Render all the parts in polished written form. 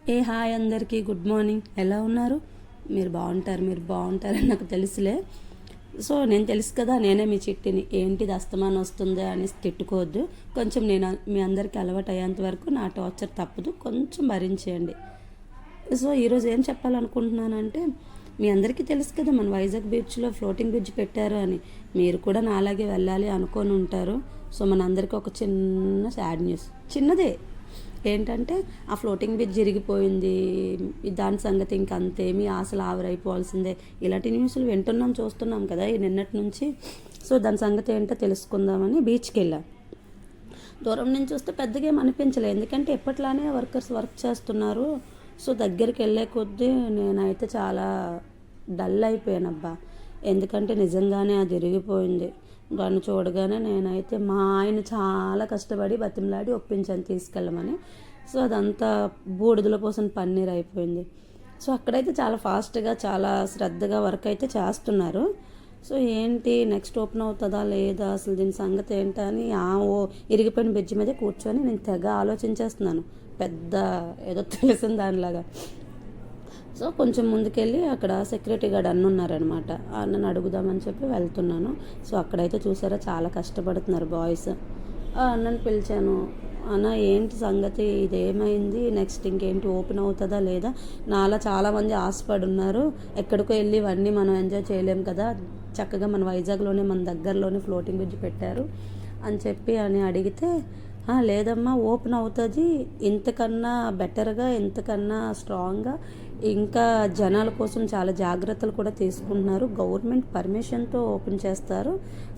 Hi అందరికీ good morning. ఎలా ఉన్నారు? మీరు బాగుంటారని నాకు తెలుసులే. సో నేను తెలుసు కదా, నేనే మీ చిట్టిని. ఏంటిది అస్తమానం వస్తుందా అని తిట్టుకోవద్దు. కొంచెం నేను మీ అందరికీ అలవాటు అయ్యేంత వరకు నా టార్చర్ తప్పదు, కొంచెం భరించేయండి. సో ఈరోజు ఏం చెప్పాలనుకుంటున్నానంటే, మీ అందరికీ తెలుసు కదా మన వైజాగ్ బీచ్లో ఫ్లోటింగ్ బ్రిడ్జ్ పెట్టారు అని. మీరు కూడా నాలాగే వెళ్ళాలి అనుకొని ఉంటారు. సో మన అందరికీ ఒక చిన్న సాడ్ న్యూస్, చిన్నదే. ఏంటంటే ఆ ఫ్లోటింగ్ బ్రిడ్జ్ జరిగిపోయింది, దాని సంగతి ఇంక అంతే, మీ ఆశలు ఆవిరైపోవాల్సిందే. ఇలాంటి న్యూస్లు వింటున్నాం, చూస్తున్నాం కదా ఈ నిన్నటి నుంచి. సో దాని సంగతి ఏంటో తెలుసుకుందామని బీచ్కి వెళ్ళా. దూరం నుంచి చూస్తే పెద్దగా ఏం అనిపించలేదు, ఎందుకంటే ఎప్పట్లానే వర్కర్స్ వర్క్ చేస్తున్నారు. సో దగ్గరికి వెళ్ళే కొద్దీ నేనైతే చాలా డల్ అయిపోయానబ్బా. ఎందుకంటే నిజంగానే అది విరిగిపోయింది. దాన్ని చూడగానే నేనైతే మా ఆయన చాలా కష్టపడి బతిమలాడి ఒప్పించాను తీసుకెళ్ళమని. సో అదంతా బూడిదల పోసిన పన్నీర్ అయిపోయింది. సో అక్కడైతే చాలా ఫాస్ట్గా, చాలా శ్రద్ధగా వర్క్ అయితే చేస్తున్నారు. సో ఏంటి నెక్స్ట్ ఓపెన్ అవుతుందా లేదా, అసలు దీని సంగతి ఏంటని ఇరిగిపోయిన బ్రిడ్జ్ మీద కూర్చొని నేను తెగ ఆలోచించేస్తున్నాను, పెద్ద ఏదో తెలిసిన దానిలాగా. సో కొంచెం ముందుకెళ్ళి అక్కడ సెక్యూరిటీ గార్డ్ అన్న ఉన్నారనమాట. ఆ అన్నను అడుగుదామని చెప్పి వెళ్తున్నాను. సో అక్కడైతే చూసారా చాలా కష్టపడుతున్నారు బాయ్స్. ఆ అన్నని పిలిచాను, అన్న ఏంటి సంగతి, ఇదేమైంది, నెక్స్ట్ ఇంకేంటి ఓపెన్ అవుతుందా లేదా, నాలా చాలామంది ఆశపడి ఉన్నారు, ఎక్కడికో వెళ్ళి ఇవన్నీ మనం ఎంజాయ్ చేయలేం కదా, చక్కగా మన వైజాగ్లోనే మన దగ్గరలోనే ఫ్లోటింగ్ బ్రిడ్జ్ పెట్టారు అని చెప్పి అడిగితే, లేదమ్మా ఓపెన్ అవుతుంది, ఇంతకన్నా బెటర్గా, ఇంతకన్నా స్ట్రాంగ్గా, ఇంకా జనాల కోసం చాలా జాగ్రత్తలు కూడా తీసుకుంటున్నారు, గవర్నమెంట్ పర్మిషన్తో ఓపెన్ చేస్తారు,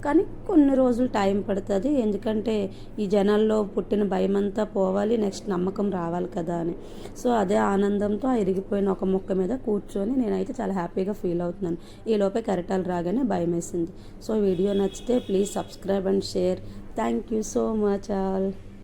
కానీ కొన్ని రోజులు టైం పడుతుంది, ఎందుకంటే ఈ జనాల్లో పుట్టిన భయం అంతా పోవాలి, నెక్స్ట్ నమ్మకం రావాలి కదా అని. సో అదే ఆనందంతో ఆ ఇరిగిపోయిన ఒక మొక్క మీద కూర్చొని నేనైతే చాలా హ్యాపీగా ఫీల్ అవుతున్నాను. ఈలోపే కెరటాలు రాగానే భయం వేసింది. సో వీడియో నచ్చితే please subscribe and share. Thank you so much all.